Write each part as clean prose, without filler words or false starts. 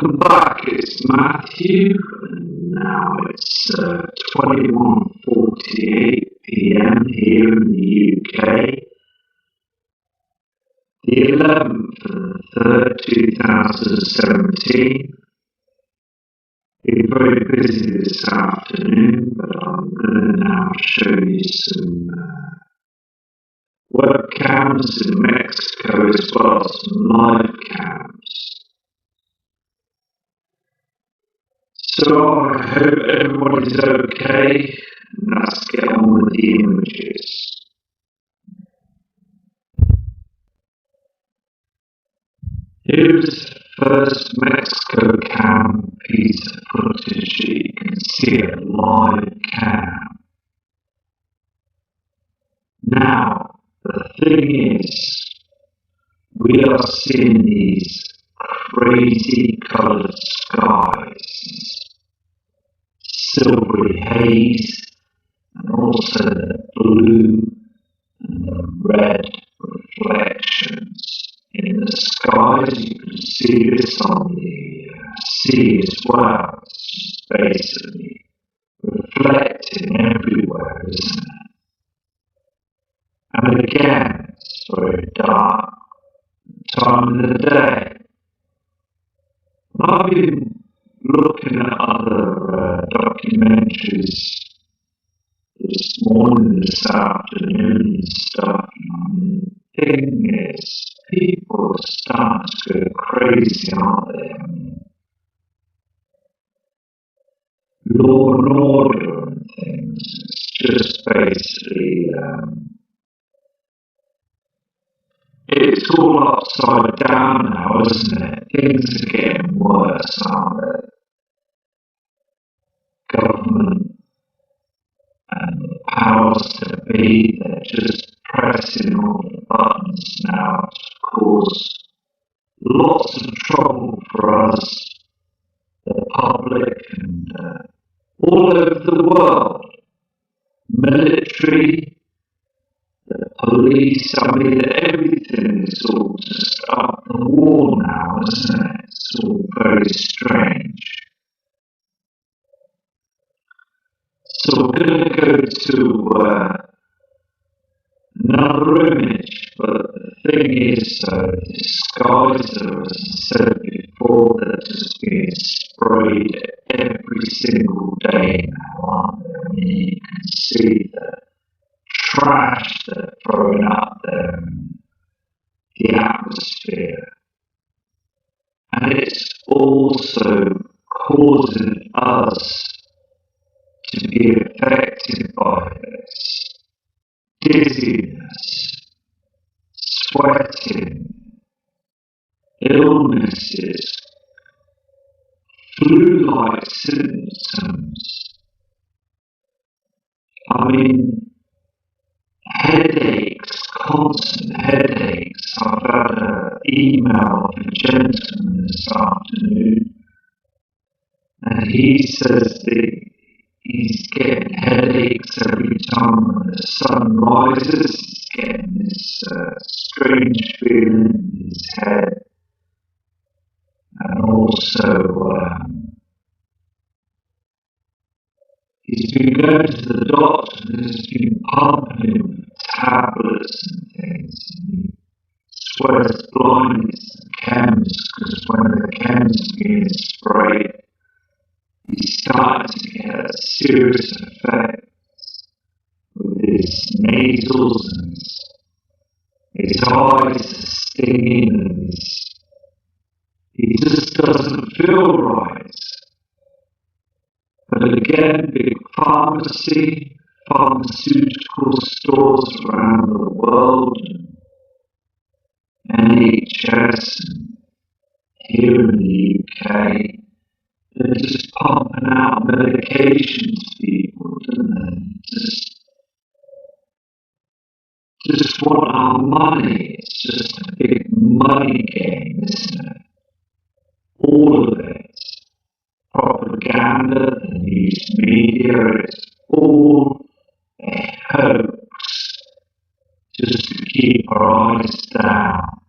Welcome back, it's Matthew, and now it's 21:48 p.m. here in the UK, the 11th of the 3rd, 2017. Been very busy this afternoon, but I'm going to now show you some webcams in Mexico as well as some live cams. So I hope everybody's okay, and let's get on with the images. Here's the first Mexico cam piece of footage. You can see a live cam. Now, the thing is, we are seeing these crazy coloured skies, silvery haze, and also the blue and the red reflections in the skies. You can see this on the sea as well. It's basically reflecting everywhere, isn't it? And again, it's very dark time of the day. I've been looking at other documentaries this morning, this afternoon and stuff. And the thing is, people are starting to go crazy, aren't they? I mean, law and order and things. It's just basically, it's all upside down now, isn't it? Things are getting worse, aren't they? Government and the powers that be, they're just pressing all the buttons now to cause lots of trouble for us, the public, and all over the world. Military, the police, I mean, everything is all just up the wall now, isn't it? It's all very strange. So we're going to go to another image, but the thing is, the skies are, as I said before, they're just being sprayed every single day now, aren't they? I mean, you can see the trash they're throwing up there in the atmosphere. And it's also causing us to be affected by this. Dizziness, sweating, illnesses, flu-like symptoms. I mean, headaches, constant headaches. I've had an email of a gentleman this afternoon, and he says that he's getting headaches every time when the sun rises. He's getting this strange feeling in his head. And also, he's been going to the doctor and has been pumping him with tablets and things. And he swears blindly to the chemist, because when the chemist is being sprayed, he's starting to get a serious effect with his nasals, and his eyes are stinging, and he just doesn't feel right. But again, big pharmaceutical stores around the world, and NHS, and here in the UK, they're just pumping out medications to people, don't they? Just want our money. It's just a big money game, isn't it? All of it. Propaganda, the news media, it's all a hoax just to keep our eyes down,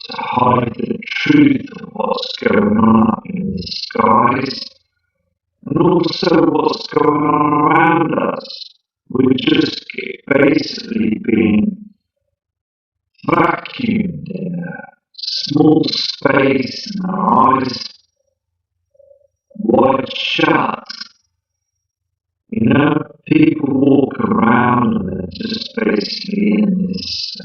to hide the truth of what's going on up in the skies, and also what's going on around us. We're just basically being vacuumed in a small space, and our eyes wide shut. You know, people walk around and they're just basically in this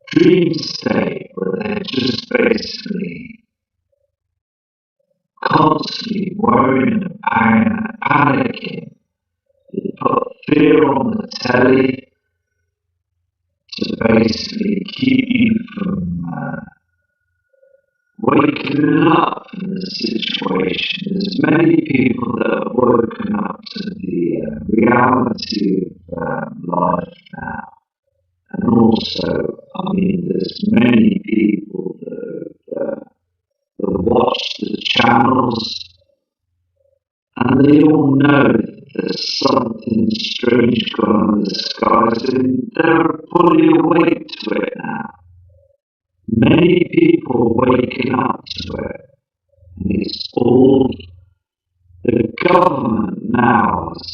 dream state where they're just basically constantly worrying and panicking. They put fear on the telly to basically keep you from waking up from the situation. There's many people that have woken up to the reality of life now. And also, I mean, there's many people that watch the channels and they all know that there's something strange going on in the skies and they're fully awake to it now. Many people are waking up to it, and it's all the government now is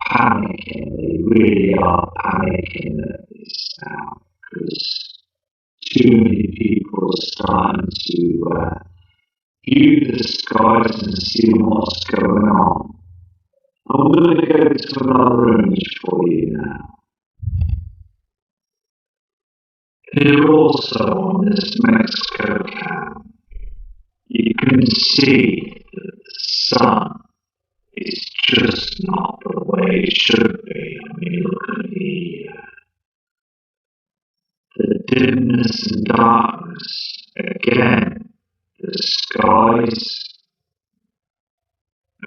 panicking. They really are panicking at this now because too many people are starting to view the skies and see what's going on. I'm going to go to another image for you now. Here also on this Mexico cam, you can see that the sun is just not the way it should be. I mean, look at the dimness and darkness. Again, the skies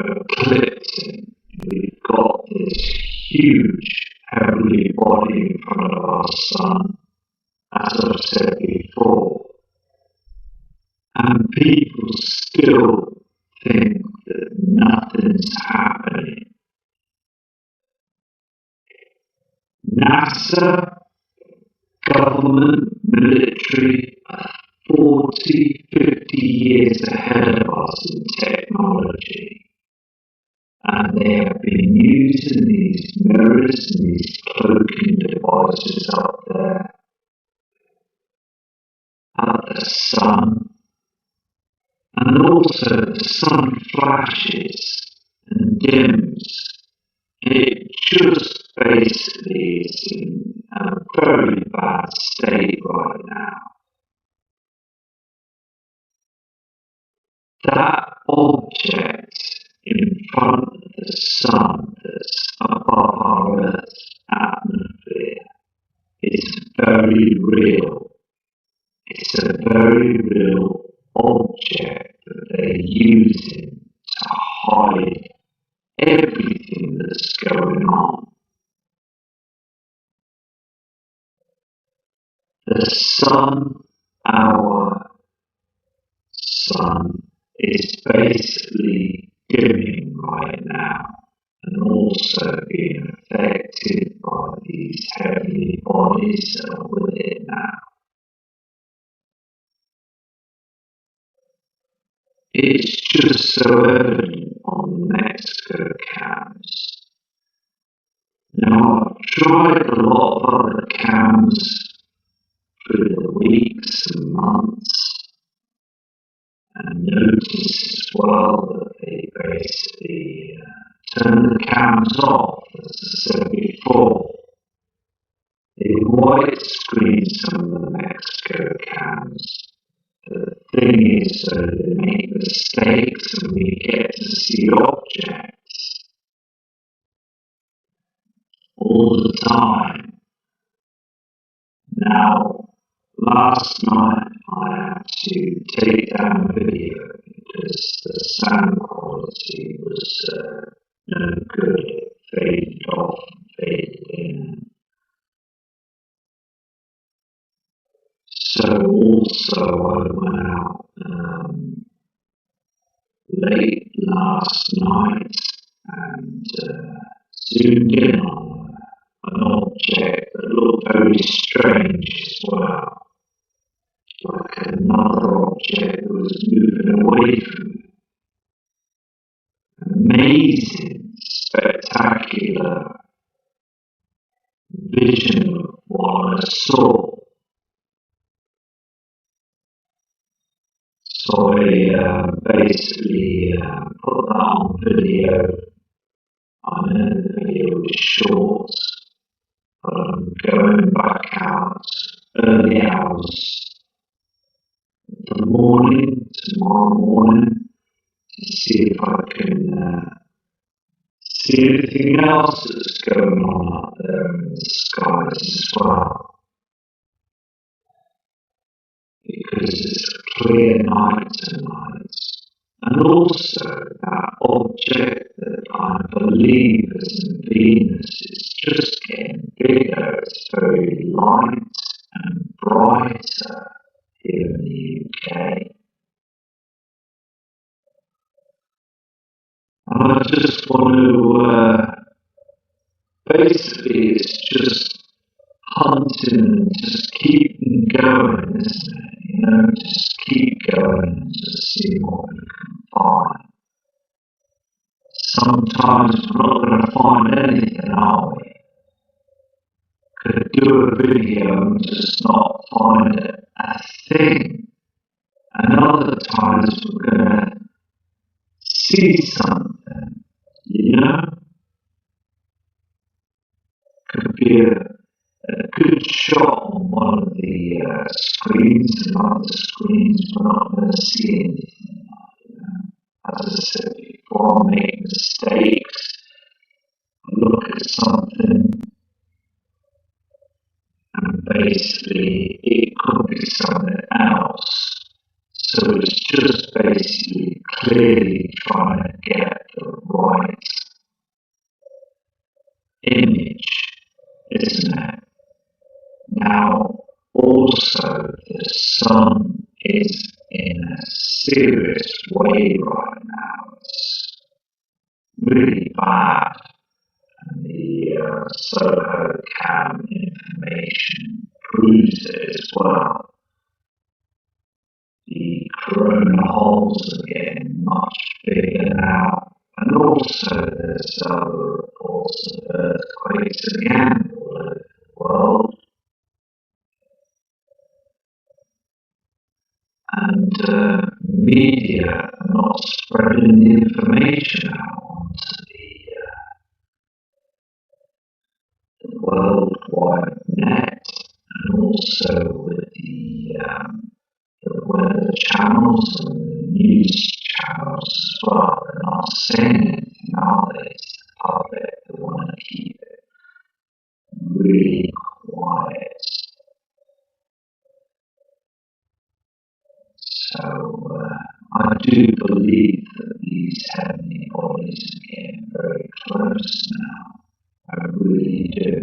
are eclipsing. We've got this huge heavenly body in front of our sun, as I've said before. And people still think that nothing's happening. NASA, government, military are 40, 50 years ahead of us in technology. And they have been using these mirrors and these cloaking devices up there at the sun. And also the sun flashes and dims. It just basically is in a very bad state right now. That object in front of the sun that's above our Earth's atmosphere is very real. It's a very real object that they're using to hide everything that's going on. The sun, our sun, is basically dimming right now and also being affected by these heavenly bodies that are with it now. It's just so evident on the Mexico cams. Now, I've tried a lot of other cams through the weeks and months and noticed as well that they basically turn the cams off, as I said before. They widescreen some of the Mexico cams. The thing is, they make mistakes and we get to see objects all the time. Now, last night I had to take down a video because the sound quality was no good. It faded off and faded in. So also I went out late last night and zoomed in on an object that looked very strange as well. another object was moving away from you. Amazing, spectacular vision of what I saw. So I basically put that on video. I know the video was short, but I'm going back out early hours of the morning, tomorrow morning, to see if I can see anything else that's going on up there in the skies as well. Because it's a clear night tonight. And also that object that I believe is in Venus is just getting bigger. It's very light and brighter here in the UK. And I just want to, basically it's just hunting and just keeping going, isn't it? You know, just keep going and just see what we can find. Sometimes we're not going to find anything, are we? Could do a video and just not find a thing. And other times we're going to see something, you know? Could be a good shot on one of the screens, and other screens we're not going to see anything. You know? As I said before, I make mistakes. I look at something, and basically it could be something else. So it's just basically clearly trying to get the right image, isn't it? Now, also the sun is in a serious way right now. It's really bad. And the Soho Cam information proves it as well. The corona holes are getting much bigger now. And also there's other reports of earthquakes again all over the world. And media are not spreading the information out onto the worldwide net, and also with the weather channels and the news channels as well. They're not saying anything, are they, to the public? They want to keep it really quiet. So I do believe that these heavenly bodies are getting very close now. I really do.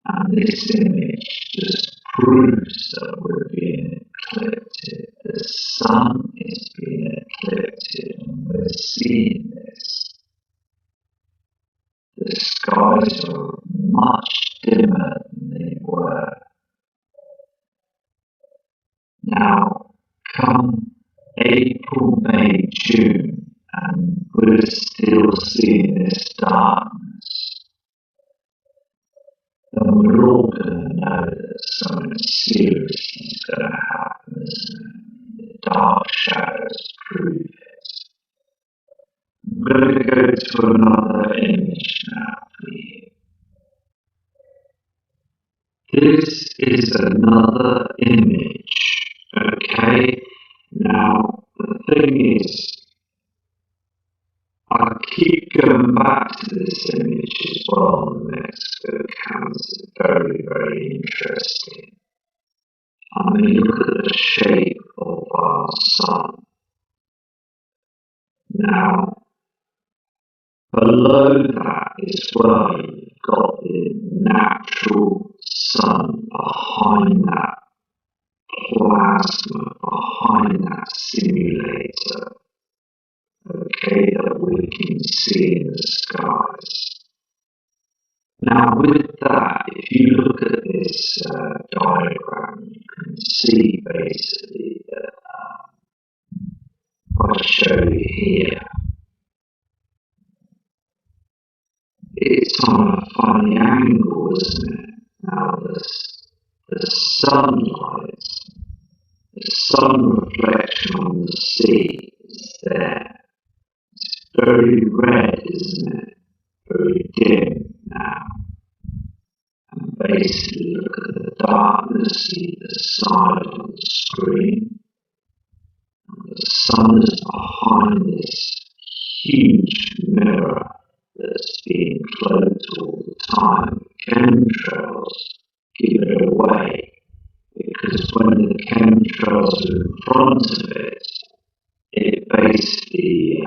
And this image just proves that we're being eclipsed. The sun is being eclipsed, and we're seeing this. The skies are much dimmer than they were. Now, come April, May, June, and we're still seeing this darkness, then we're all going to know that something serious is going to happen, isn't it? The dark shadows prove it. I'm going to go to another image now for you. This is another image, okay? Now, the thing is, I keep going back to this image as well. The Mexico counts is very, very interesting. I mean, look at the shape of our sun. Now, below that as well, you've got the natural sun behind that plasma, behind that simulator, okay, that we can see in the skies. Now with that, if you look at this diagram, you can see basically that I show you here. It's on a funny angle, isn't it? Now the sunlight, the sun reflection on the sea is there. It's very red, isn't it? Very dim now. And basically look at the darkness either side on the screen. And the sun is behind this huge mirror that's being closed all the time. Chemtrails give it away because when the chemtrails are in front of it, it basically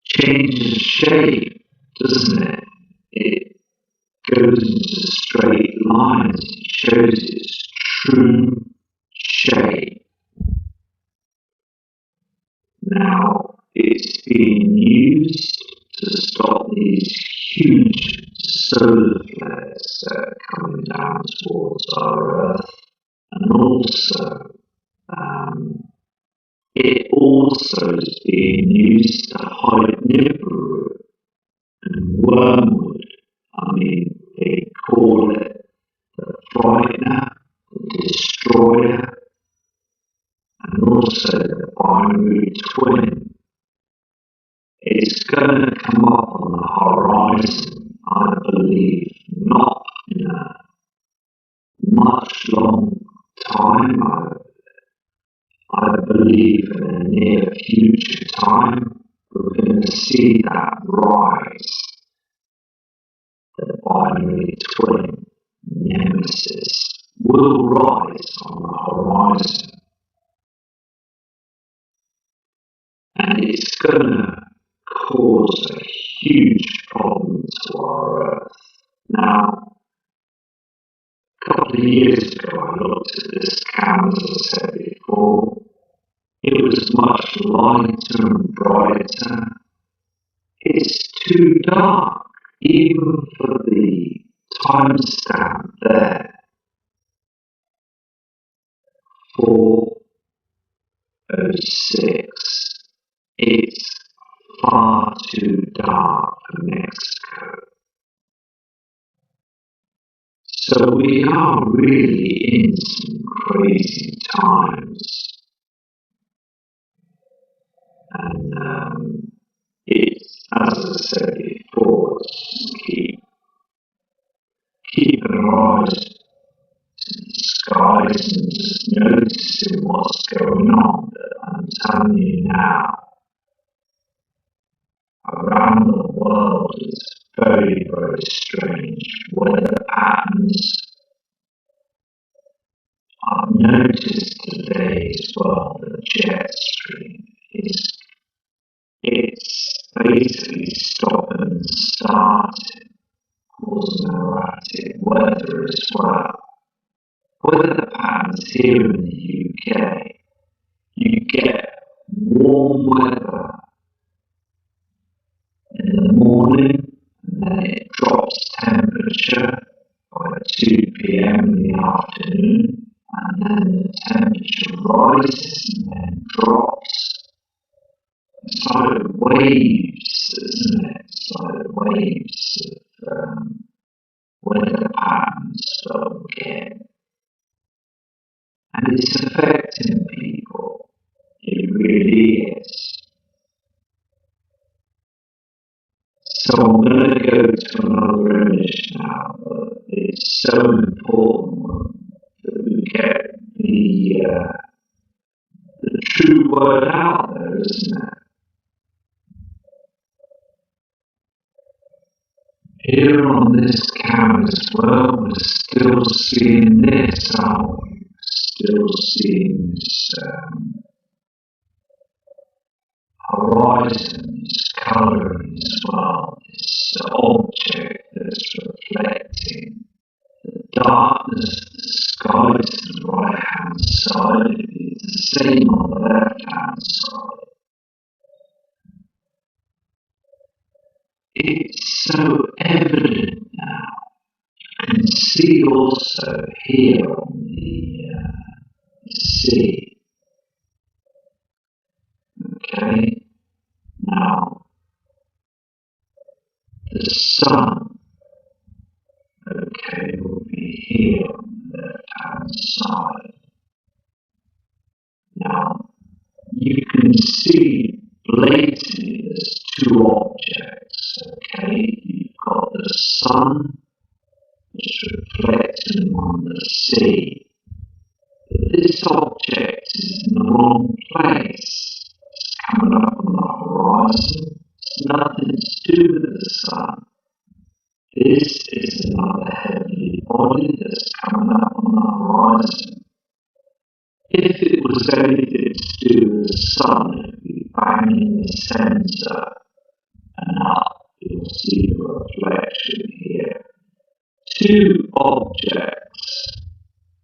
changes shape, doesn't it? It goes into straight lines. It shows its true shape. Now, it's being used to stop these huge solar flares that are coming down towards our Earth, and also it also is being used to hide Nibiru and wormwood. I mean, they call it the frightener, the destroyer, and also the binary twin. It's going to come up on the horizon, I believe, not in a much long time. I believe in a near future time, we're going to see that rise, the binary twin nemesis will rise on the horizon, and it's going to cause a huge problem to our Earth. Now, a couple of years ago I looked at this camera, as I said before. It was much lighter and brighter. It's too dark, even for the timestamp there. 4:06. It's far too dark for Mexico. So we are really in some crazy times. And it's, as I said before, just keep our eyes to the skies and just noticing what's going on. But I'm telling you now, around the world is very, very strange weather patterns. I've noticed today as well the jet stream it's basically stopping and starting, causing erratic weather as well. Weather patterns here in the UK, you get warm weather in the morning, and then it drops temperature by 2 p.m. in the afternoon, and then the temperature rises and then drops. It's like waves, isn't it? It's like waves of weather patterns that we get. And it's affecting people. It really is. So I'm going to go to another image now, but it's so important that we get the true word out there, isn't it? Here on this camera as well, we're still seeing this, aren't we? Still seeing this horizon, this colour as well, this object that's reflecting the darkness of the sky to the right hand side. It's the same on the left hand side. It's so evident now. You can can see also here on the sea. Okay, now the sun, okay, will be here on the left-hand side. Now you can see blatantly there's two objects, okay? You've got the sun that's reflecting on the sea. But this object is in the wrong place. It's coming up on the horizon. It's nothing to do with the sun. This is another heavenly body that's coming up on the horizon. If it was anything to do with the sun, it would be banging the centre and up. You'll see the reflection here. Two objects.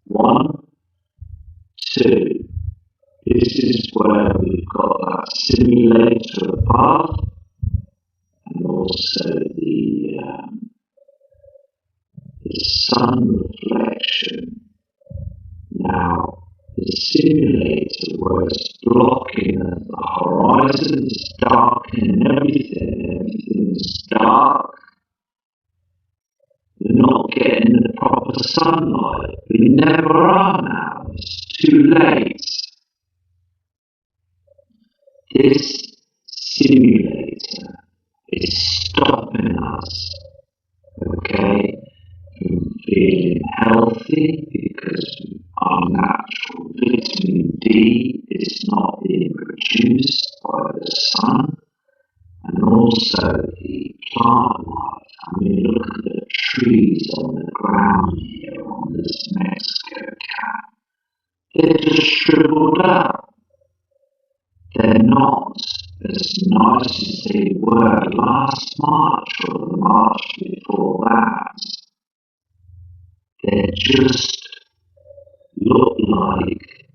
One, two. This is where we've got that simulator above and also the sun reflection. Now, the simulator where it's blocking the horizon, it's darkening everything's dark. We're not getting the proper sunlight. We never are now. It's too late. This simulator is stopping us, okay, from feeling healthy because our natural vitamin D is not being produced by the sun, and also the plant life. I mean, look at the trees on the ground here on this Mexico cap. They're just shriveled up. They're not as nice as they were last March or the March before that. They just look like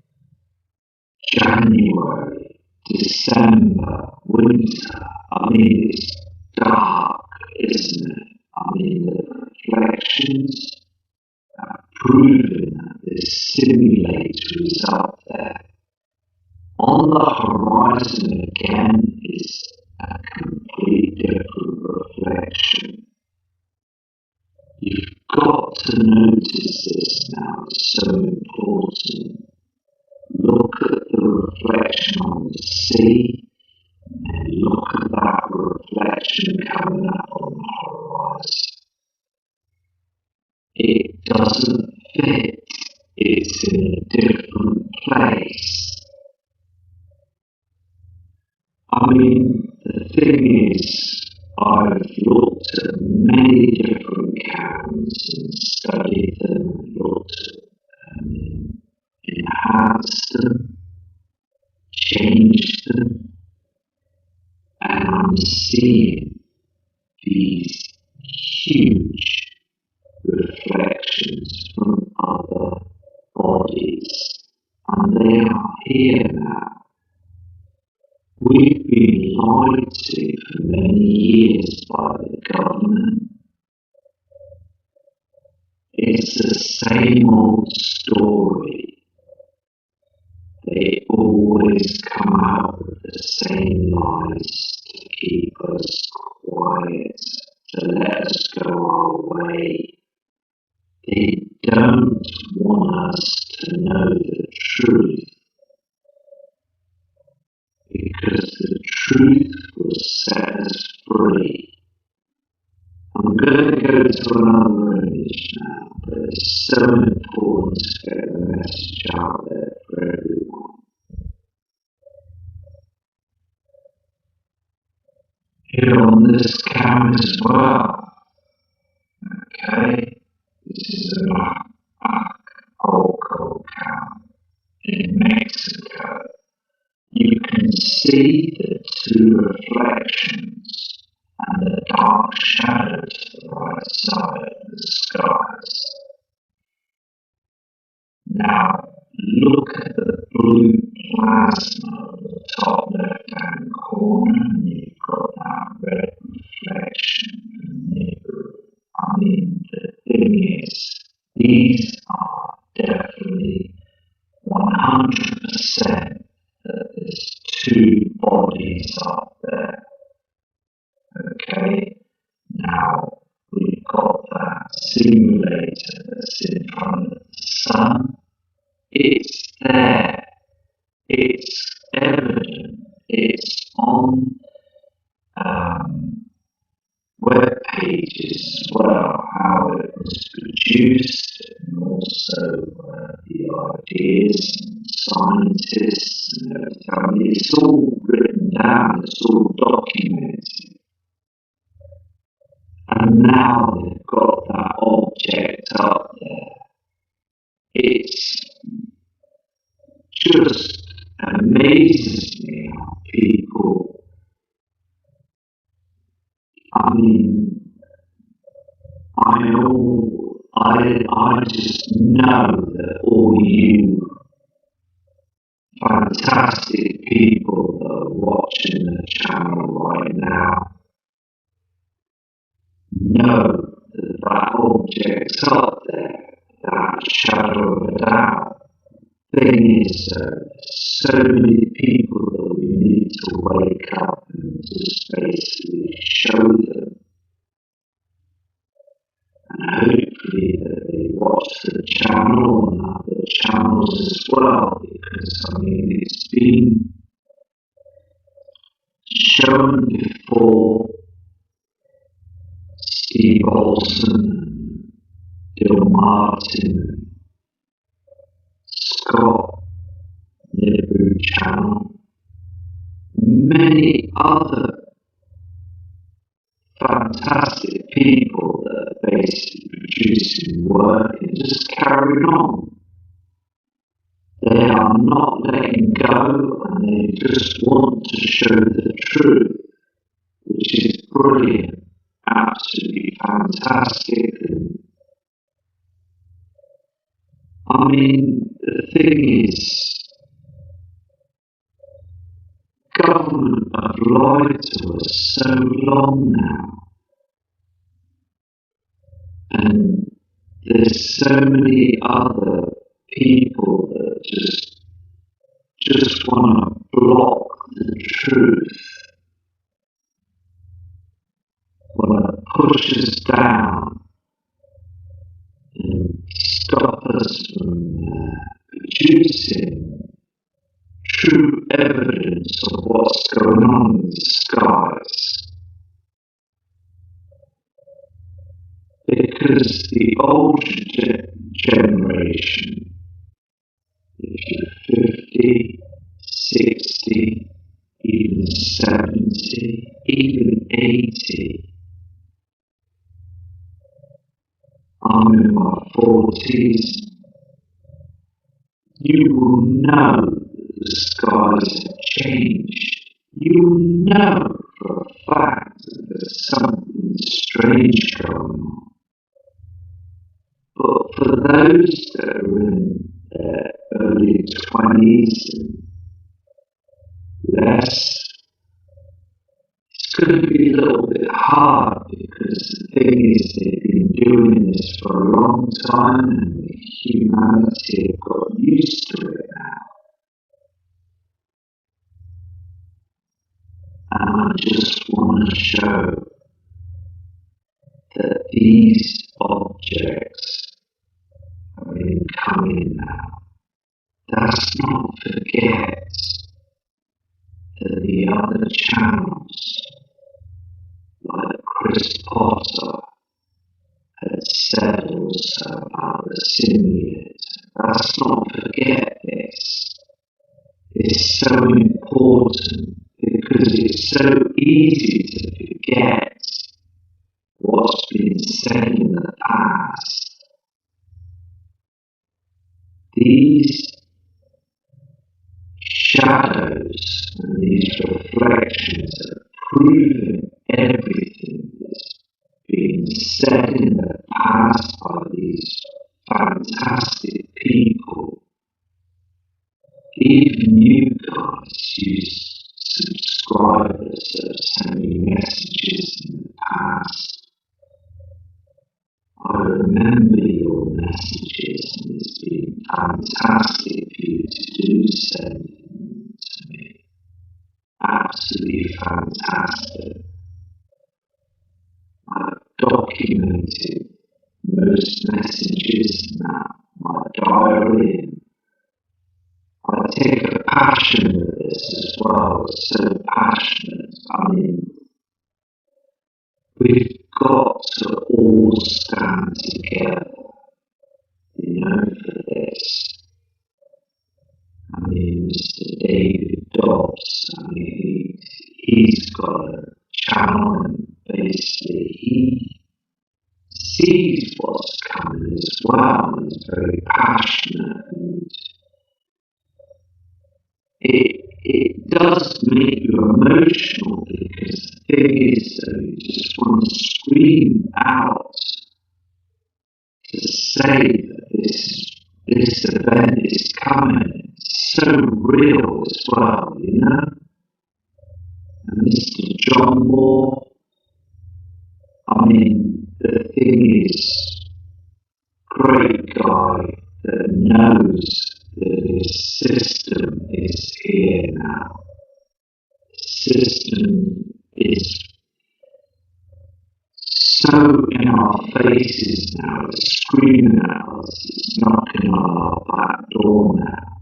January, December, winter. I mean, it's dark, isn't it? I mean, the reflections are proving that this simulator is up there. On the horizon again is a complete different reflection. You've got to notice this now, it's so important. Look at the reflection on the sea, and look at that reflection coming up on the horizon. It doesn't fit, it's in a different place. I mean, the thing is, I've looked at many different cams and studied them, looked at enhanced them, changed them, and I'm seeing these huge reflections from other bodies, and they are here now. We've been lied to for many years by the government. It's the same old story. They always come out with the same lies to keep us quiet, to let us go our way. They don't want us to know the truth, because the truth will set us free. I'm going to go to another image now, but it's so important to get the message out there for everyone. Here on this cam as well, okay, this is an Acapulco cam in Mexico. You can see the two reflections and the dark shadow to the right side of the skies. Now look at the blue plasma at the top left-hand corner, and you've got that red reflection from Nibiru. I mean, the thing is, these are definitely 100% that there's two bodies up there. Okay, now we've got that simulator that's in front of the sun. It's there. It's evident. It's on web pages as well, how it was produced, and also the ideas and scientists and everything. I mean, it's all written down, it's all documented. And now they've got that object up there. It's just amazes me how people, I mean, I just know that all you fantastic people that are watching the channel right now know that that object's up there, that shadow of a doubt. Thing is, so many people that we need to wake up and just basically show them, and hopefully that they watch the channel and other channels as well, because I mean it's been shown before. Steve Olson and Bill Martin and Scott Nibiru channel, many other fantastic people that are basically producing work and just carrying on. They are not letting go and they just want to show the truth, which is brilliant, absolutely fantastic. And I mean, the thing is, government have lied to us so long now, and there's so many other people that just want to block the truth, want to push us down and stop us from producing true evidence of what's going on in the skies. Because the older generation, if you're 50, 60, even 70, even 80, I'm in my 40s, you will know that the skies have changed. You will know for a fact that there's something strange going on. But for those that are in their early 20s and less, it's going to be a little bit hard, because the thing is they've been doing this for a long time and humanity have got used to it now. And I just want to show that these objects are incoming now. Let's not forget that the other channels, like Chris Potter, had said also about the simulator. Let's not forget this. It's so important because it's so easy to forget what's been said in the past. These shadows and these reflections are proving everything that's been said in the past by these fantastic people. Even you guys, you subscribers that have sent me messages in the past, I remember your messages, and it's been fantastic for you to do sending them to me. Absolutely fantastic. I've documented most messages now, my diary, and I take a passion with this as well. It's so passionate. I mean, we've got to all stand together, for this. I mean, Mr. David Dobbs, he's got a channel, and basically he sees what's coming as well. He's very passionate, and it does make you emotional, because the thing is that you just want to scream out to say that this event is coming. It's so real as well, And Mr. John Moore, the thing is, great guy that knows that his system is here now. The system is so in our faces now, it's screaming at us, it's knocking on our back door now.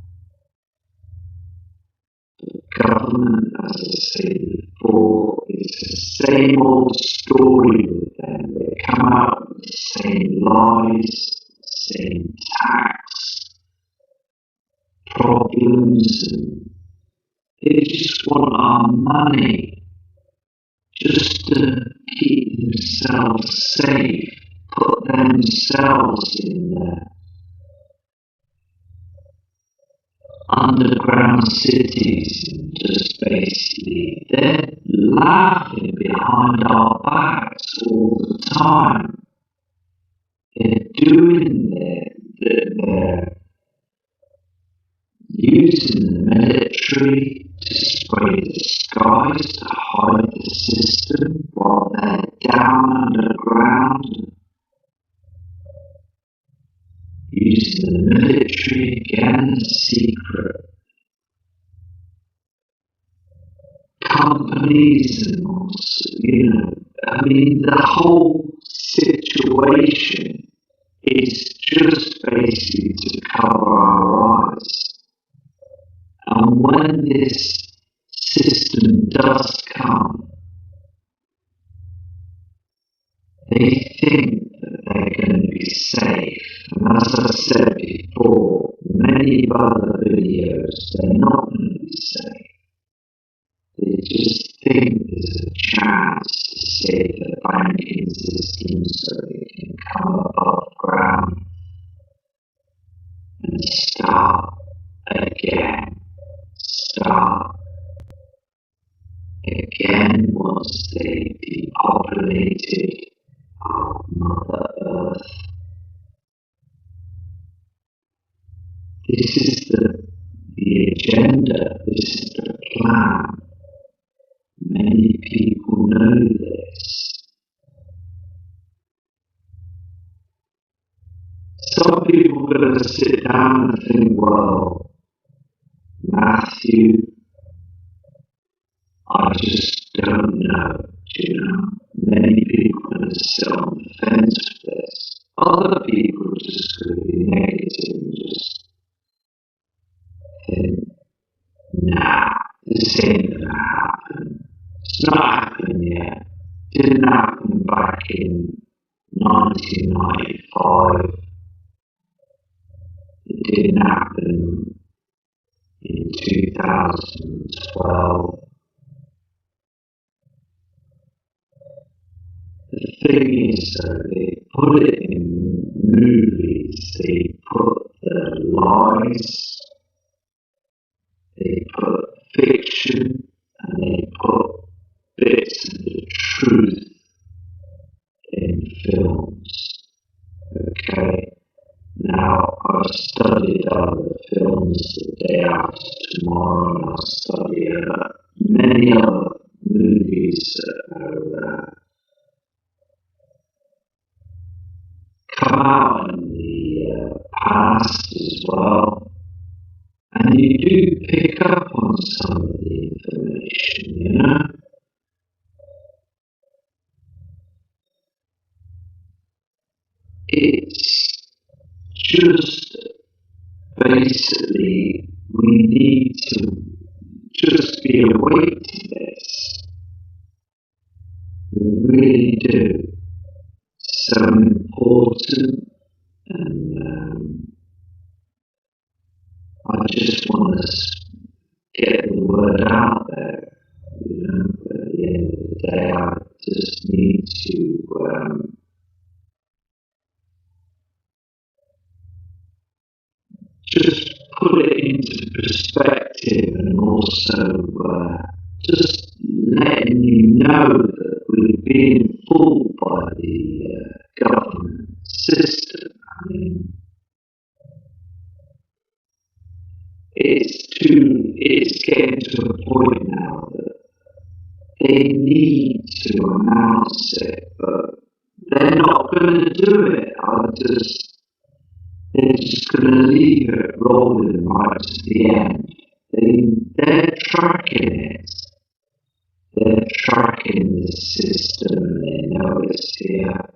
The government, as I said before, is the same old story with them. They come out with the same lies, the same tax problems, and they just want our money just to keep themselves safe, put themselves in their underground cities, and just basically they're laughing behind our backs all the time. They're doing they're using the military to spray the skies to hide the system while they're down underground. Using the military again in secret. Companies and also, the whole situation is just basically to cover our eyes. And when this system does come, they think that they're going to be safe. And as I said before, many other videos, they're not going to be safe. They just think there's a chance to save the banking system so they can come above ground and start again. Start again once they depopulated our Mother Earth. This is the agenda, this is the plan. Many people know this. Some people are going to sit down and think, well, Matthew, I just don't know, Many people are going to sit on the fence for this. Other people are just going to be negative and just think, nah, this ain't going to happen. It's not happened yet. It didn't happen back in 1995. It didn't happen in 2012. The thing is, they put it in movies, they put the lies, they put fiction, and they put bits of the truth in films. Okay? Now, I've studied other films the day after tomorrow, and I'll study many other movies that are come out in the past as well, and you do pick up on some of the information, you know? It's just basically we need to just be awake to this. We really do. So important, and I just want to get the word out there. You know, but at the end of the day, I just need to just put it into perspective, and also just letting you know that we're being fooled by the government system. I mean, it's getting to a point now that they need to announce it, but they're not going to do it. They're just going to leave it rolling right to the end. They're tracking it. They're tracking the system. They know it's here.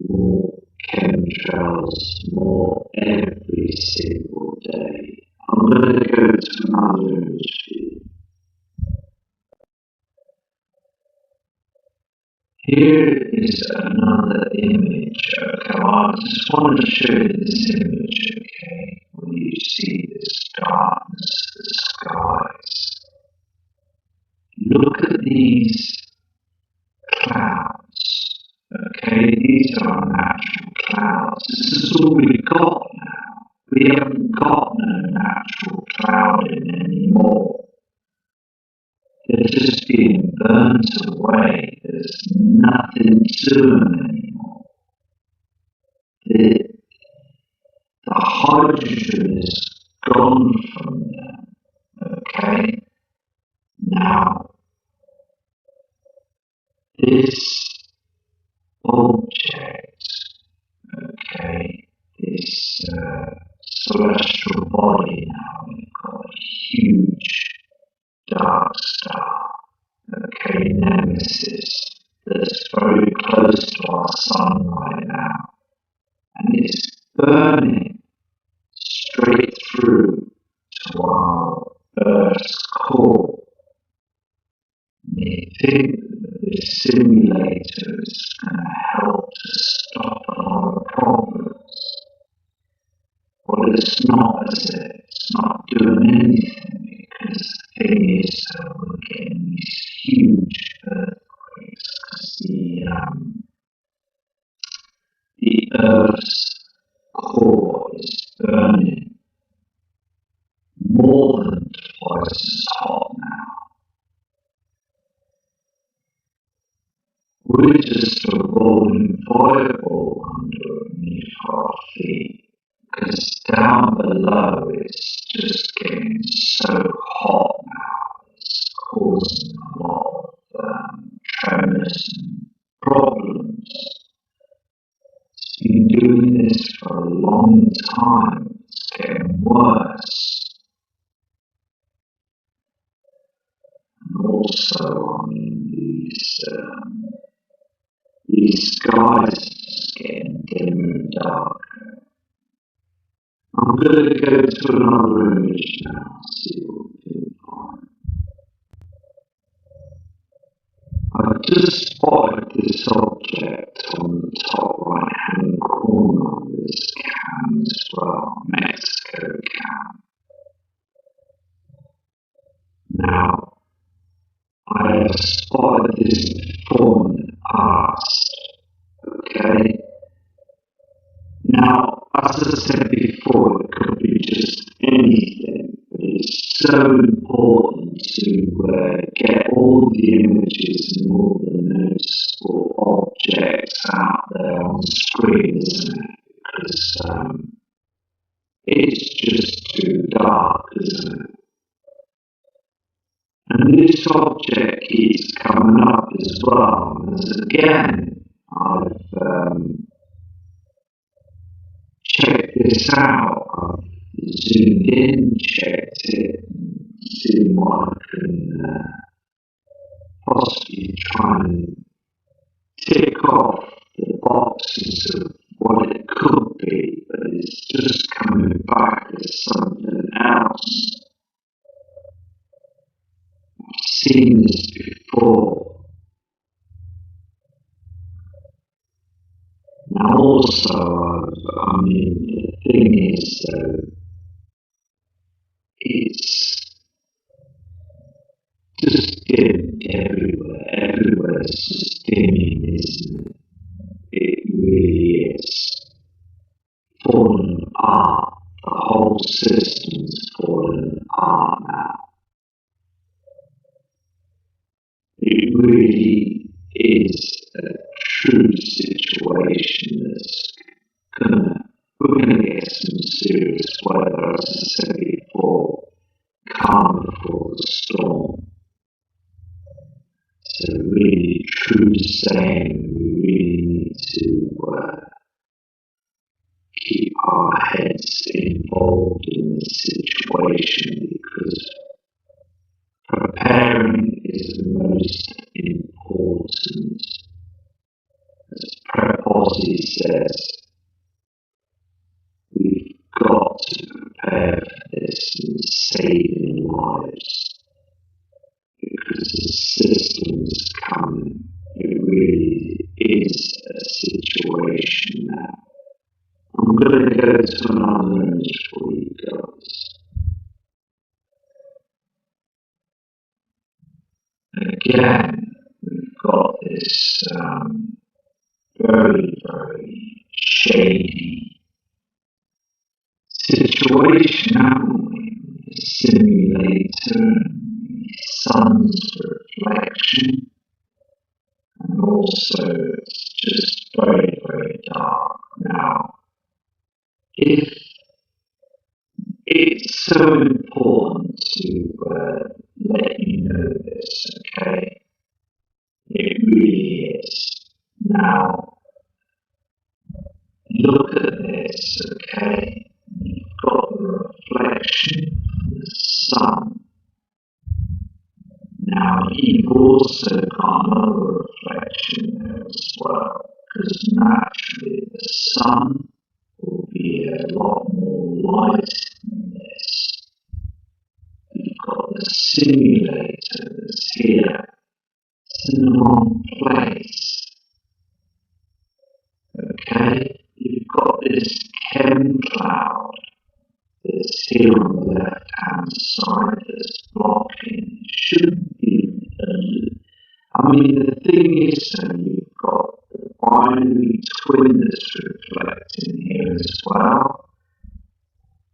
More chemtrails, more every single day. I'm going to go to another image for you. Here is another image. Okay, I just want to show you this image, okay, where you see this darkness, the skies. Look at these clouds, okay, these are natural clouds. This is all we've got now. We haven't got no natural clouding anymore. They're just being burnt away. There's nothing to them anymore. The hydrogen is gone from them. Okay? Now, this object, okay, this celestial body now, we've got a huge dark star, okay, nemesis, that's very close to our sun right now, and it's burning straight through to our Earth's core. They think that this simulator is going to help to stop a lot of problems, but it's not, is it? It's not doing anything, because the thing is that we're getting these huge earthquakes, because the Earth's core is burning more than twice as hot now. We're just a rolling fireball underneath our feet, because down below it's just getting so hot now, it's causing a lot of tremors and problems. It's been doing this for a long time, it's getting worse. And also, I mean, these skies are just getting dimmer and darker. I'm going to go to another image now, see what we can find. I've just spotted this object on the top right hand corner of this cam as well, Mexico cam. Now, I have spotted this before in the past, okay? Now, as I said before, it could be just anything, but it's so important to get all the images and all the noticeable objects out there on the screen, isn't it? Because it's just too dark, isn't it? And this object keeps coming up as well, as again, I've checked this out. I've zoomed in, checked it, and seen what I can possibly try and tick off the boxes of what it could be, but it's just coming back as something else. I've seen this before. Now also, the thing is, it's just getting everywhere. Everywhere's just dimming, isn't it? It really is. Falling apart. The whole system's falling apart now. It really is a true situation that's we're gonna get some serious weather, as I said before, calm before the storm. So really true saying, we really need to keep our heads involved in the situation, because preparing is the most important. As Preposy says, we've got to prepare for this and save lives, because the system's coming. It really is a situation now. I'm going to go to another image for you guys. Again, we've got this very, very shady situation, haven't we? The simulator and the sun's reflection, and also it's just very, very dark. Now, if it's so important to let you know this, okay? It really is. Now, look at this, okay? You've got the reflection of the sun. Now, you've also got another reflection there as well, because naturally the sun will be a lot more light than this. You've got the simulator that's here. It's in the wrong place. Okay? You've got this chem cloud that's here on the left hand side that's blocking. It shouldn't be. The thing is, you've got the binary twin that's reflecting here as well.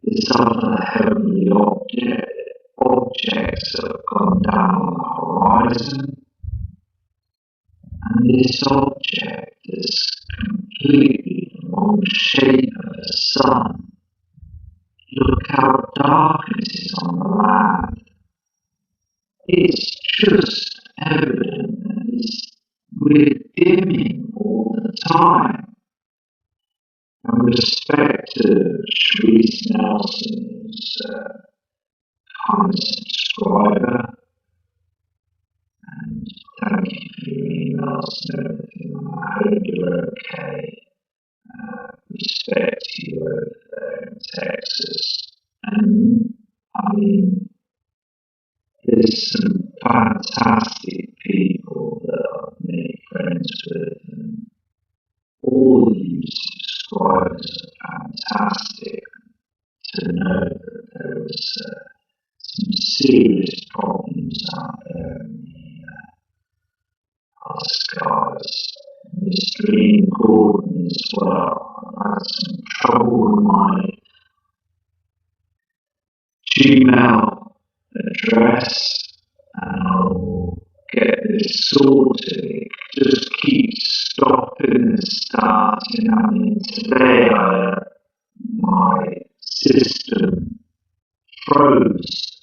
This other heavenly objects that have gone down on the horizon. And this object is completely the wrong shape of the sun. Look how dark it is on the land. It's just evident that we're dimming all the time. And respect to Shrees Nelson's kind subscriber, and thank you for your emails and everything. I hope you're okay. Respect to you over there in Texas. And there's some fantastic people that I've made friends with, and all you subscribers are fantastic. To know that there was some serious problems out there in the skies. Mr. Ian Gordon as well. I've had some trouble with my Gmail address, and I'll get this sorted. It just keeps stopping and starting. Today my system froze.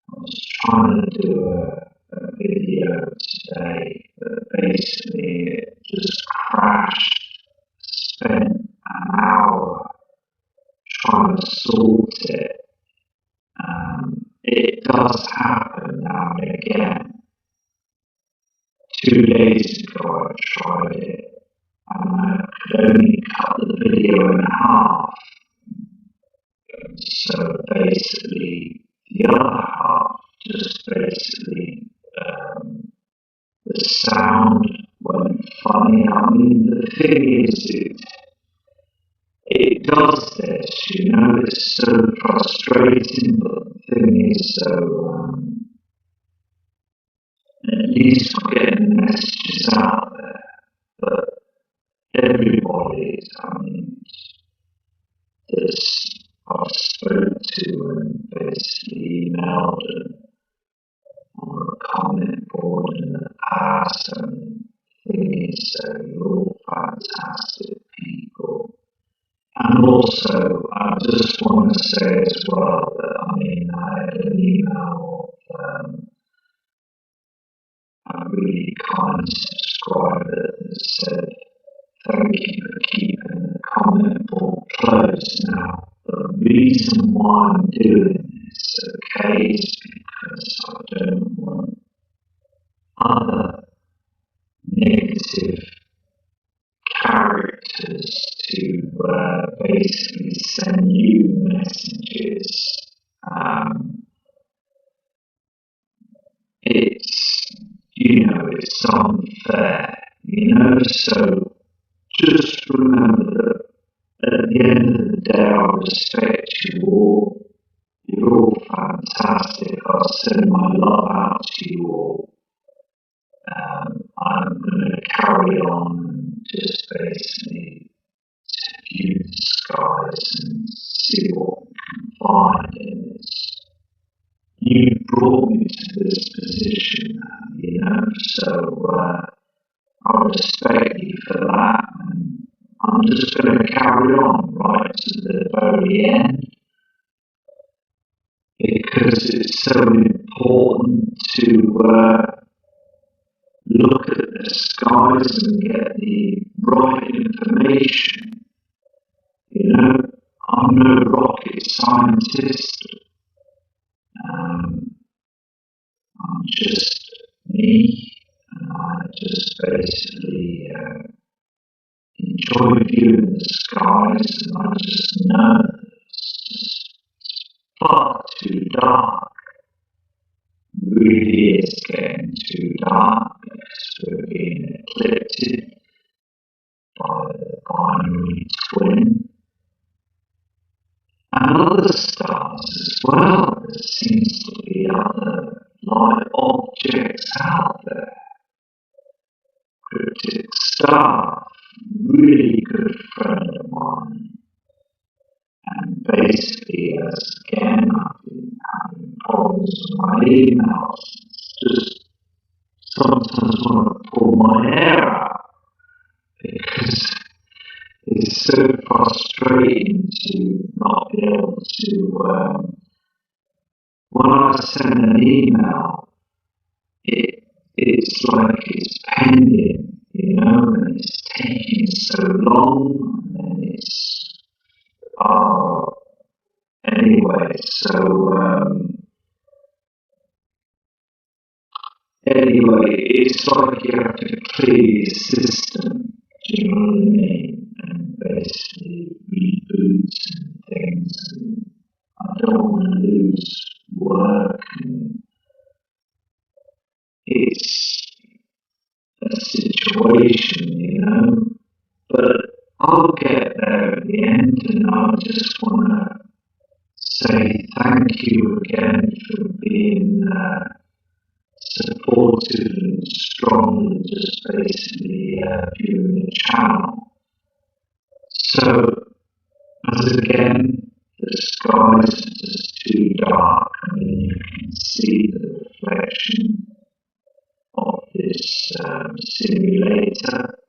I was trying to do a video today that basically it just crashed. Spent an hour trying to sort it. It does happen now and again. 2 days ago I tried it and I could only cut the video in half. So basically the other half just basically the sound went funny. I mean the thing is it does this, it's so frustrating, but the thing is at least we're getting messages out there, but everybody, this I spoke to and basically emailed and on a comment board in the past, and the thing is, you're all fantastic people. And also, I just want to say as well that, I had an email of a really kind subscriber that said, thank you for keeping the comment board closed. Now, the reason why I'm doing this, okay, is because I don't want other negative characters to basically send you messages. It's unfair, so just remember that at the end of the day I respect you all. You're all fantastic. I'll send my love out to you all. I'm going to carry on and just basically view the skies and see what we can find in this. You brought me to this position, so I respect you for that, and I'm just going to carry on right to the very end, because it's so important to look at the skies and get the right information. I'm no rocket scientist. I'm just me, and I just basically enjoy viewing the skies, and I just know it's just far too dark. It really is getting too dark because we're being eclipsed by the binary twin. And other stars as well. There seems to be other light objects out there. Cryptic star, really good friend of mine. And basically, as again, I've been having problems with my emails. Just sometimes want to pull my hair out because it's so frustrating to not be able to, when I send an email, it's like it's pending, and it's taking so long, and it's, anyway, it's like you have to clear your system, do you know what I mean? And basically reboot and things, and I don't want to lose work, and it's a situation, but I'll get there at the end, and I just want to say thank you again for being supportive and strong, and just basically viewing the channel. So, as again, the skies are just too dark. You can see the reflection of this simulator.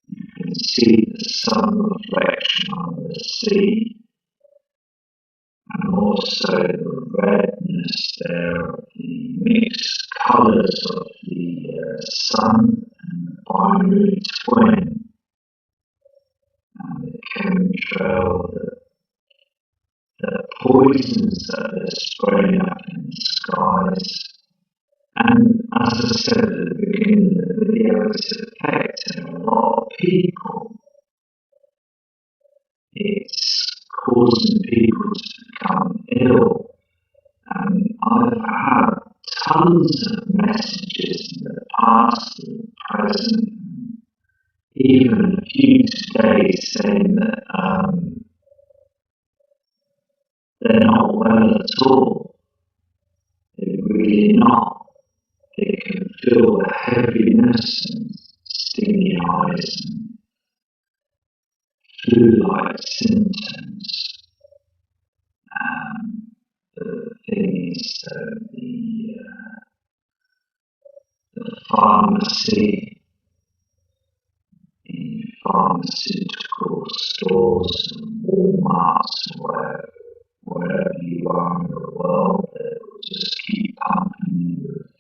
You can see the sun reflection on the sea. and also the redness there of the mixed colours of the sun and the binary twin, and the chemtrail, the poisons that are spraying up in the skies. And as I said at the beginning of the video, it's affecting a lot of people. It's causing people to become ill. And I've had tons of messages in the past and present, even a few today, saying that they're not well at all. They're really not. They can feel a heaviness and stinging eyes and flu-like symptoms. The thing is that the pharmacy, the pharmaceutical stores and Walmarts, wherever you are in the world, they will just keep pumping you with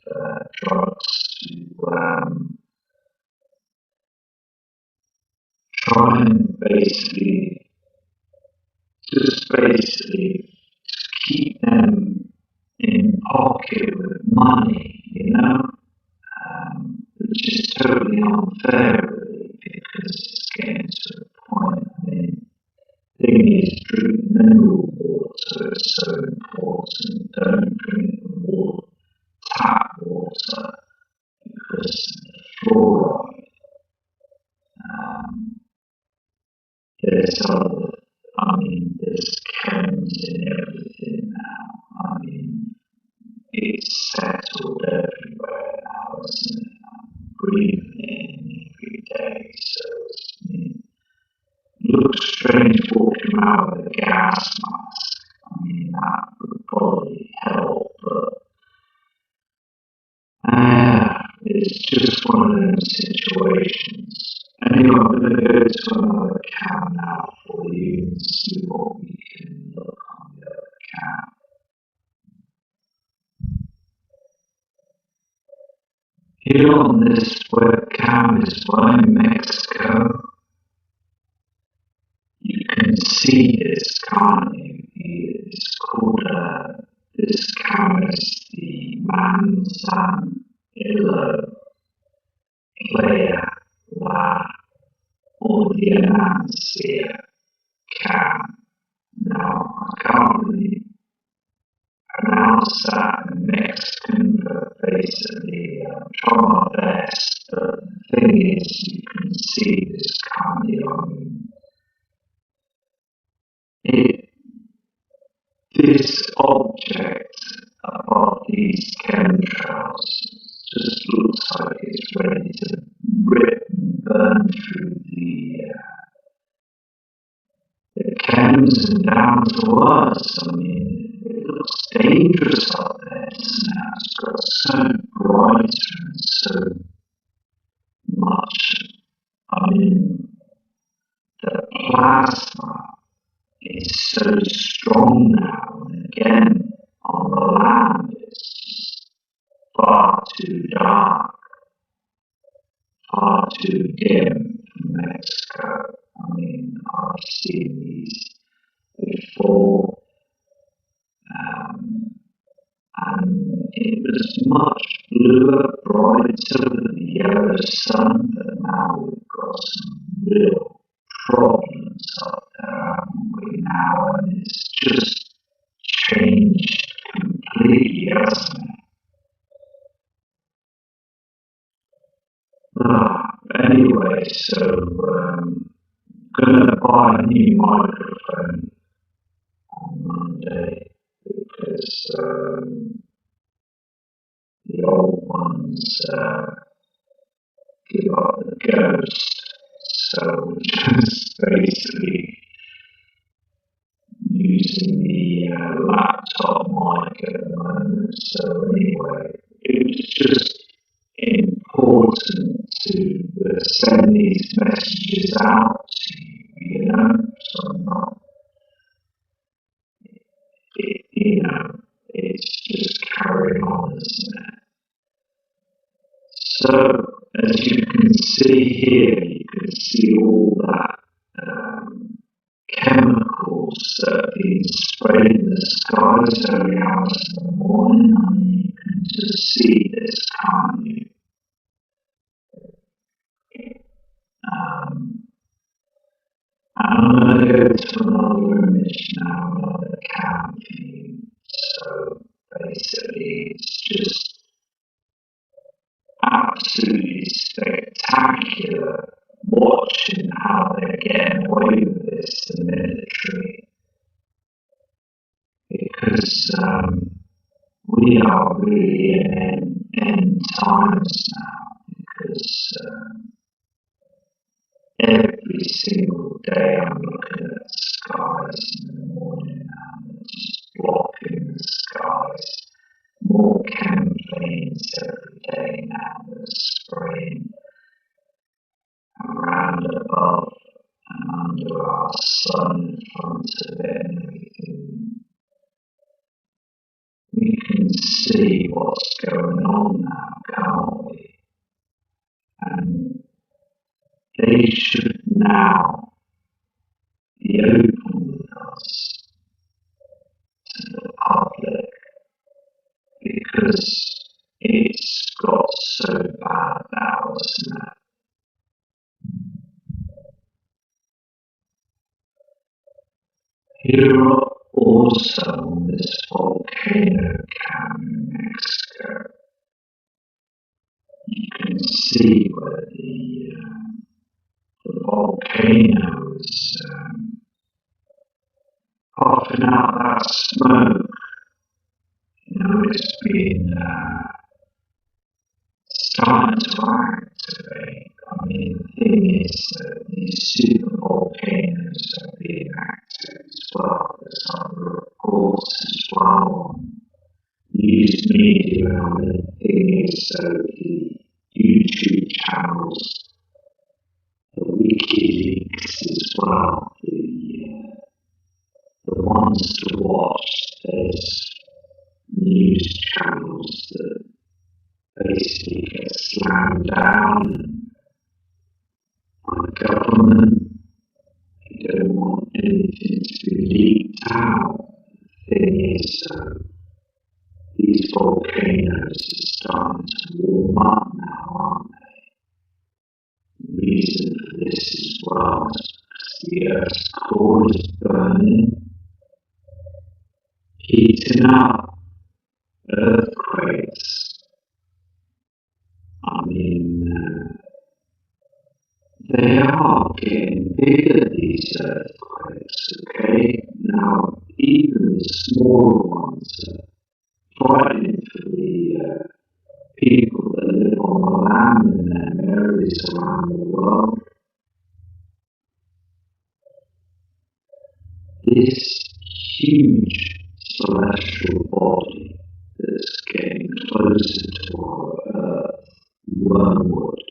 drugs to try and basically keep them in pocket with money, which is totally unfair, really, because it's getting to a point. I mean, the thing is, drink mineral water is so important. Don't drink tap water because of the fluoride. There's chems in everything now. It's settled everywhere now, isn't it? I'm breathing in every day, so it looks strange walking around with a gas mask. That would probably help, but it's just one of those situations. Anyway, I'm going to go to another cam now for you and see what we can look on the other cam. Here on this webcam is one in Mexico. You can see this, can't you? It's called, this cam is the Manzanillo Player La Audiencia cam. Now, I can't really pronounce that in Mexican, but basically I'm trying my best. But the thing is, you can see this cam. This object above these chemtrails just looks like it's ready to rip and burn through the chems and down to us. It looks dangerous out there, doesn't it? It's got so bright and so much. The plasma is so strong now, and again, on the land, it's far too dark, far too dim for Mexico. I've seen these before, and it was much bluer, brighter than the yellow sun, but now we've got some real problems up there, haven't we now? And it's just changed completely, hasn't it? Anyway, so I'm gonna buy a new microphone on Monday because the old ones give up the ghost. So just basically using the laptop mic at the moment. So anyway, it was just important to send these messages out to you, so I'm not it's just carrying on, isn't it? So, as you can see here, you can see all that chemicals that are being sprayed in the skies early hours in the morning. I mean, you can just see this, can't you? I'm going to go to another image now, another campaign. So basically, it's just absolutely spectacular watching how they're getting away with this, the military, because we are really in end times now, because every single day I'm looking at the skies in the morning and they're just blocking the skies. More campaigns every day now, they're spraying around above and under our sun in front of it and everything. We can see what's going on now, can't we? And they should now be open with us to the public, because it's got so bad now, isn't it? Here also on this volcano cam in Mexico, you can see where the volcano is puffing out that smoke. It's been starting to activate. I mean, the thing is that these super volcanoes are being active as well. There's other reports as well on news media, and the thing is that the YouTube channels, the WikiLeaks as well, the ones to watch. There's news channels that basically get slammed down by the government. They don't want anything to be leaked out. The thing is, these volcanoes are starting to warm up now, aren't they? The reason for this as well is because the Earth's core is burning, heating up, earthquakes. I mean, they are getting bigger, these earthquakes, okay? Now, even the smaller ones are frightening for the people that live on the land in them areas around the world. This huge celestial body that's getting closer to our Earth, wormwood,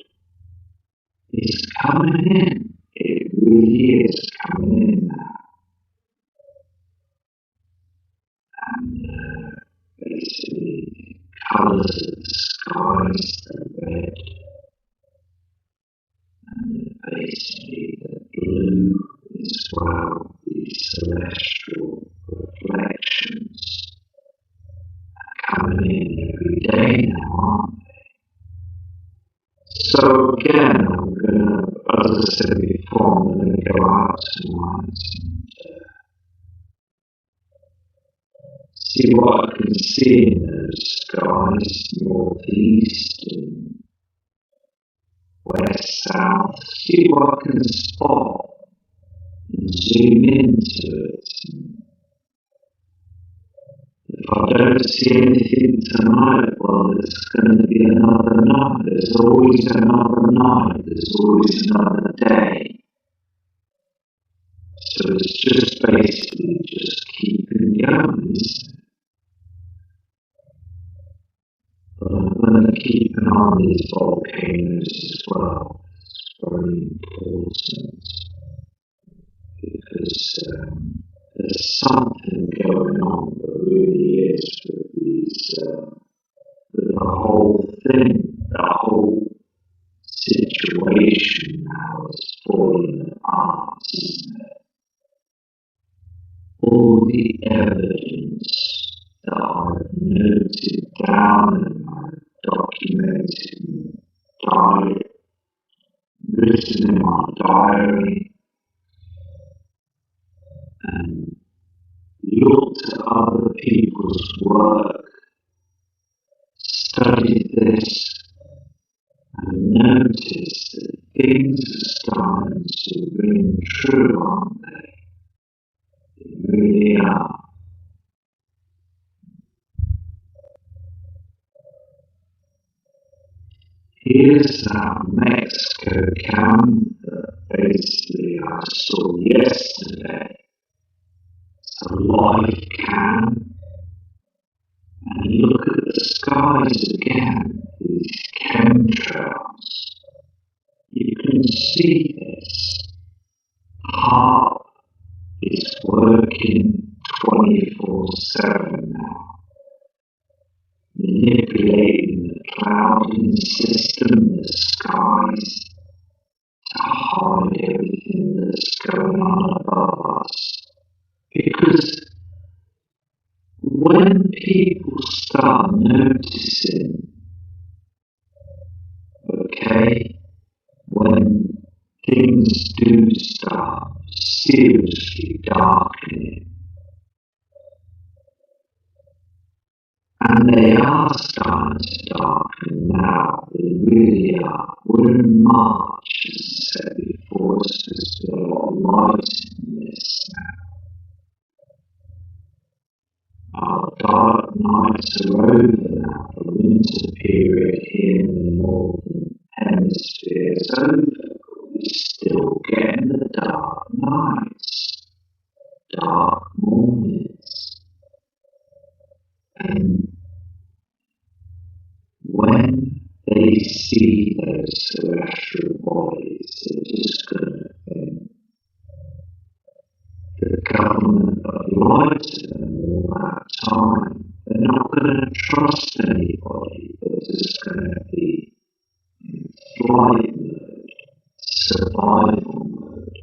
is coming in. It really is coming in now. And basically, the colours of the skies are red, and basically the blue as well. These celestial reflections are coming in every day now, aren't they? So again, as I said before, I'm going to go out tonight and see what I can see in those skies, northeast and west, south, see what I can spot and zoom into it. If I don't see anything tonight, well, there's going to be another night. There's always another night. There's always another day. So it's just basically just keeping going, isn't it? But I'm going to keep an eye on these volcanoes as well. It's very important, because there's something going on, there really is, with the whole thing, the whole situation now is falling apart, isn't it? All the evidence that I've noted down and I've documented in diary, written in my diary, and looked at other people's work, studied this, and noticed that things are starting to ring true, aren't they? They really are. Here's that Mexico camp that basically I saw yesterday. It's a live camp. And look at the skies again, these chemtrails. You can see this. Heart is working 24/7 now, manipulating the clouding system, the skies, to hide everything that's going on above us. Because when people start noticing, okay, when things do start seriously darkening, and they are starting to darken now, they really are. We're in March, as I said before, so there's a lot of light in this now. Our dark nights are over now. The winter period here in the northern hemisphere is over, but we're still getting the dark nights, dark mornings. And when they see those celestial bodies, they're just going to think the government have lied to them all that time. They're not going to trust anybody. They're just going to be in flight mode, survival mode,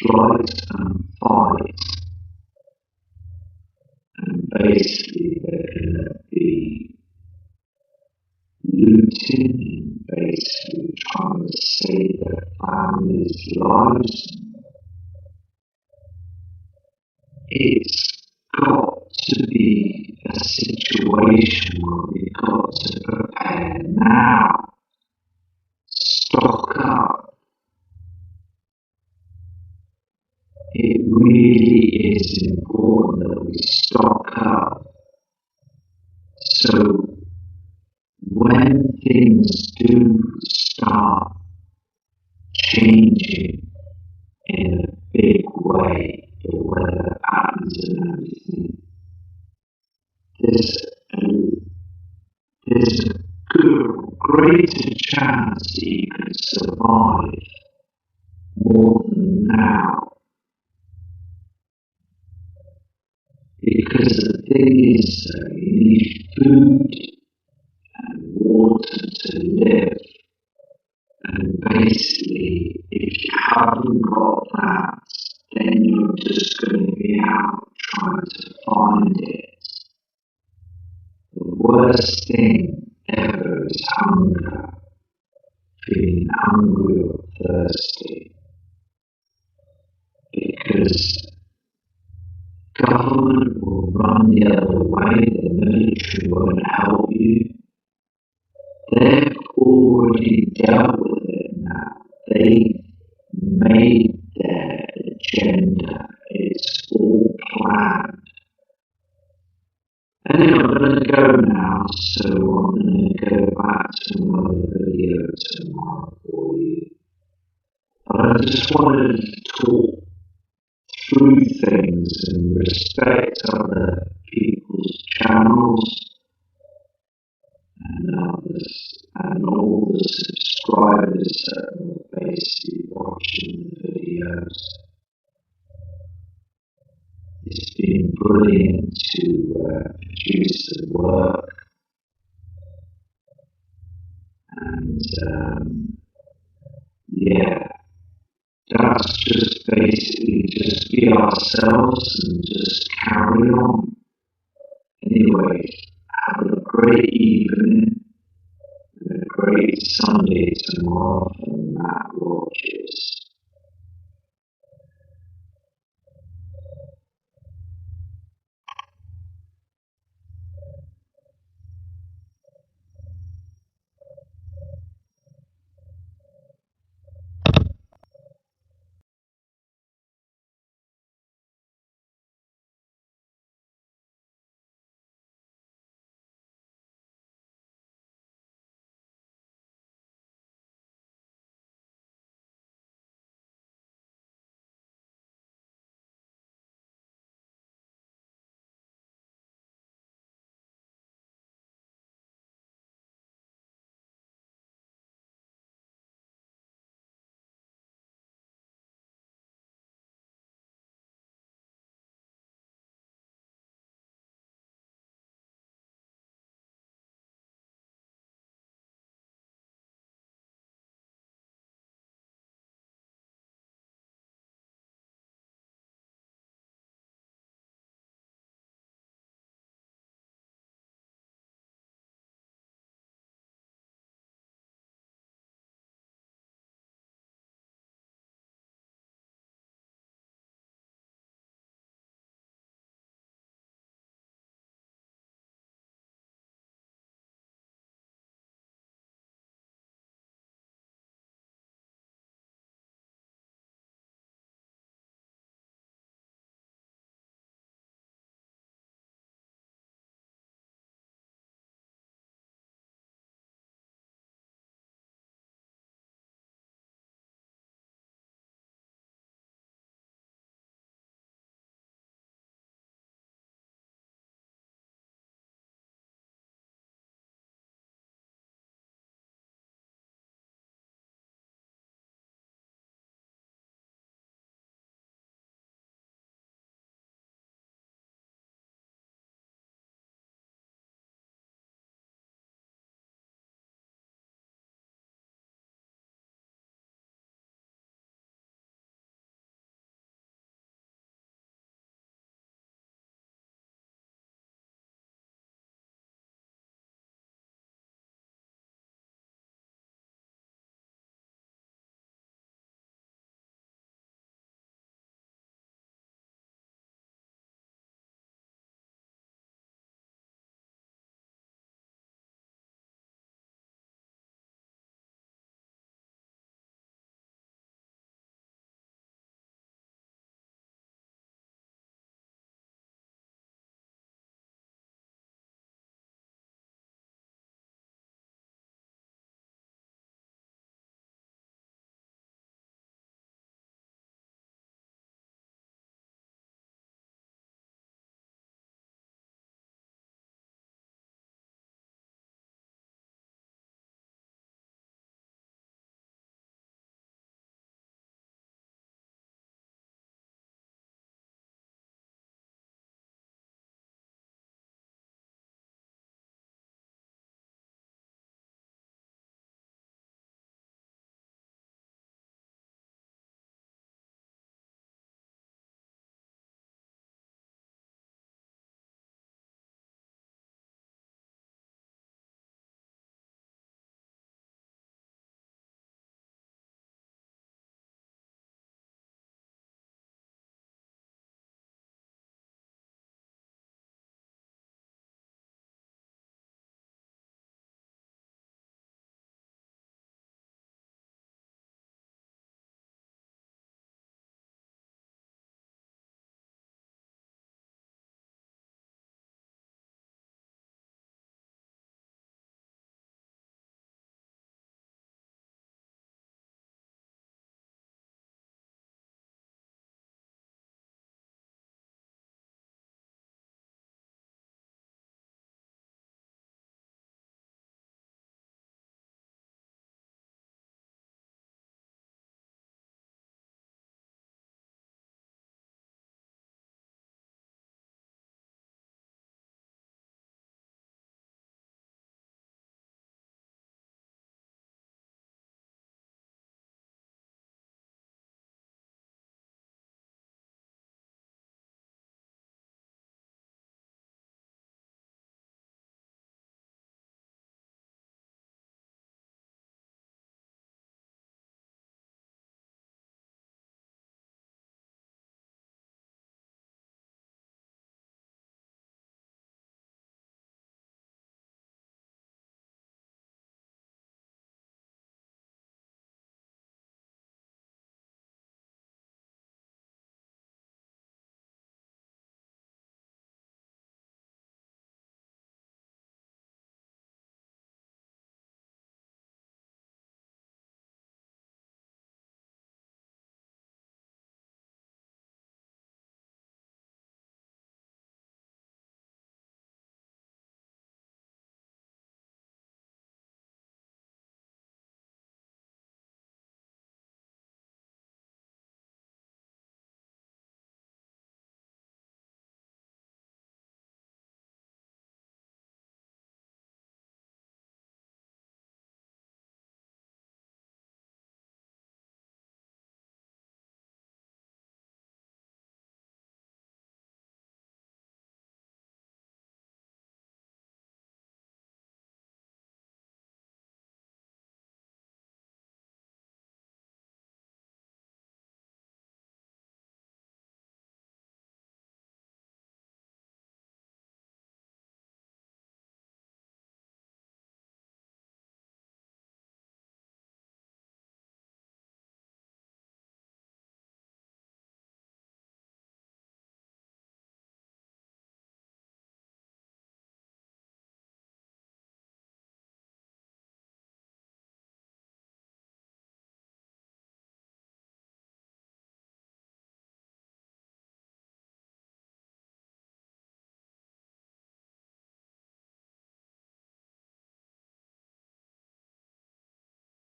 flight and fight. And basically they're going to be looting and basically trying to save their families' lives. It's got to be a situation where we've got to prepare now, stock up. It really is important that we stock up. So when things do start changing in a big way, the weather patterns and everything, there's a greater chance that you can survive more than now. Because the thing is that you need food and water to live. And basically, if you haven't got that, then you're just going to be out trying to find it. The worst thing ever is hunger, feeling hungry or thirsty. Because government will run the other way, the military won't help you. They've already dealt with it now. They've made their agenda. It's all planned. Anyway, I'm going to go now, so I'm going to go back to another video tomorrow for you. But I just wanted to talk through things and respect other people's channels and others, and all the subscribers that are basically watching the videos. been brilliant to produce the work. And yeah, that's just basically just be ourselves and just carry on. Anyway, have a great evening and a great Sunday tomorrow from Matt Rogers.